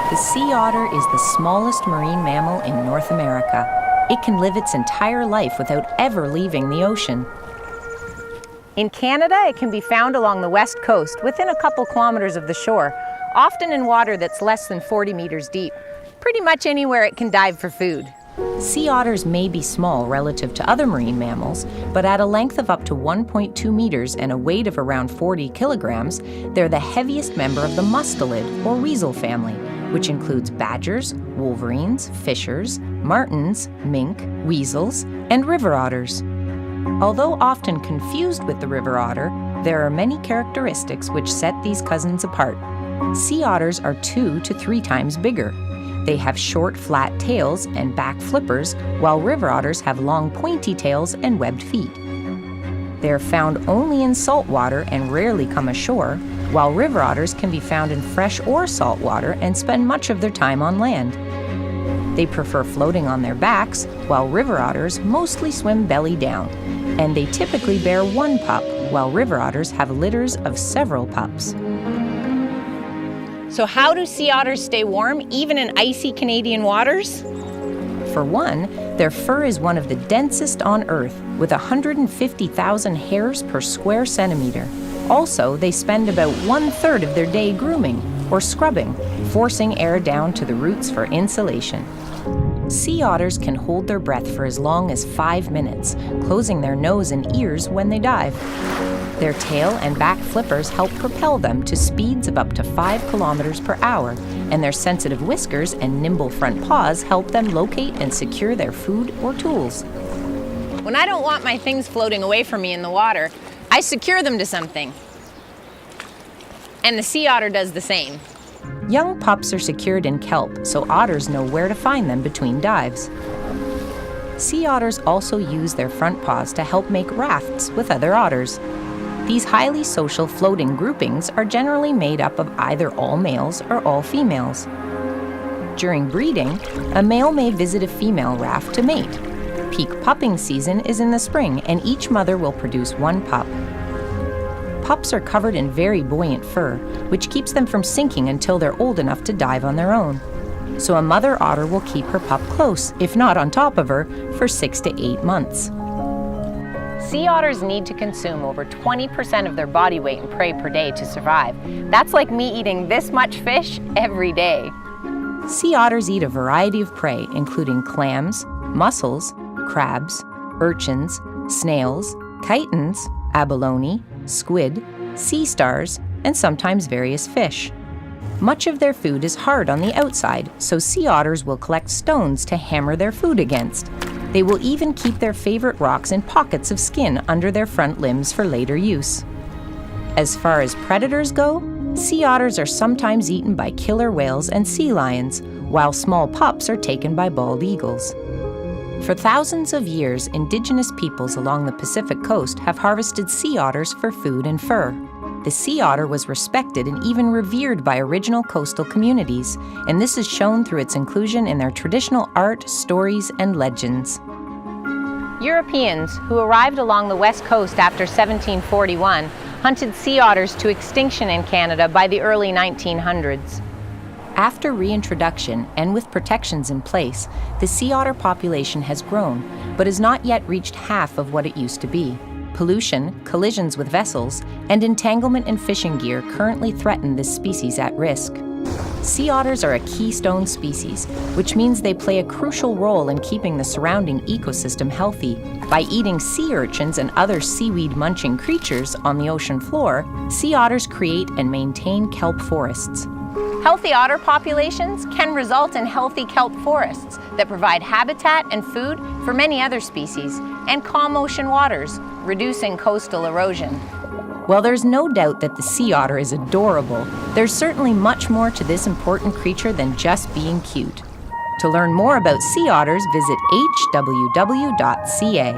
The sea otter is the smallest marine mammal in North America. It can live its entire life without ever leaving the ocean. In Canada, it can be found along the west coast, within a couple kilometers of the shore, often in water that's less than 40 meters deep. Pretty much anywhere it can dive for food. Sea otters may be small relative to other marine mammals, but at a length of up to 1.2 meters and a weight of around 40 kilograms, they're the heaviest member of the mustelid or weasel family, which includes badgers, wolverines, fishers, martens, mink, weasels, and river otters. Although often confused with the river otter, there are many characteristics which set these cousins apart. Sea otters are 2 to 3 times bigger. They have short, flat tails and back flippers, while river otters have long, pointy tails and webbed feet. They are found only in salt water and rarely come ashore, while river otters can be found in fresh or salt water and spend much of their time on land. They prefer floating on their backs, while river otters mostly swim belly down, and they typically bear one pup, while river otters have litters of several pups. So how do sea otters stay warm, even in icy Canadian waters? For one, their fur is one of the densest on Earth, with 150,000 hairs per square centimeter. Also, they spend about 1/3 of their day grooming or scrubbing, forcing air down to the roots for insulation. Sea otters can hold their breath for as long as 5 minutes, closing their nose and ears when they dive. Their tail and back flippers help propel them to speeds of up to 5 kilometers per hour, and their sensitive whiskers and nimble front paws help them locate and secure their food or tools. When I don't want my things floating away from me in the water, I secure them to something. And the sea otter does the same. Young pups are secured in kelp, so otters know where to find them between dives. Sea otters also use their front paws to help make rafts with other otters. These highly social floating groupings are generally made up of either all males or all females. During breeding, a male may visit a female raft to mate. Peak pupping season is in the spring, and each mother will produce one pup. Pups are covered in very buoyant fur, which keeps them from sinking until they're old enough to dive on their own. So a mother otter will keep her pup close, if not on top of her, for 6 to 8 months. Sea otters need to consume over 20% of their body weight in prey per day to survive. That's like me eating this much fish every day. Sea otters eat a variety of prey, including clams, mussels, crabs, urchins, snails, chitons, abalone, squid, sea stars, and sometimes various fish. Much of their food is hard on the outside, so sea otters will collect stones to hammer their food against. They will even keep their favorite rocks in pockets of skin under their front limbs for later use. As far as predators go, sea otters are sometimes eaten by killer whales and sea lions, while small pups are taken by bald eagles. For thousands of years, indigenous peoples along the Pacific coast have harvested sea otters for food and fur. The sea otter was respected and even revered by original coastal communities, and this is shown through its inclusion in their traditional art, stories, and legends. Europeans, who arrived along the west coast after 1741, hunted sea otters to extinction in Canada by the early 1900s. After reintroduction and with protections in place, the sea otter population has grown, but has not yet reached half of what it used to be. Pollution, collisions with vessels, and entanglement in fishing gear currently threaten this species at risk. Sea otters are a keystone species, which means they play a crucial role in keeping the surrounding ecosystem healthy. By eating sea urchins and other seaweed-munching creatures on the ocean floor, sea otters create and maintain kelp forests. Healthy otter populations can result in healthy kelp forests that provide habitat and food for many other species and calm ocean waters, reducing coastal erosion. While there's no doubt that the sea otter is adorable, there's certainly much more to this important creature than just being cute. To learn more about sea otters, visit hww.ca.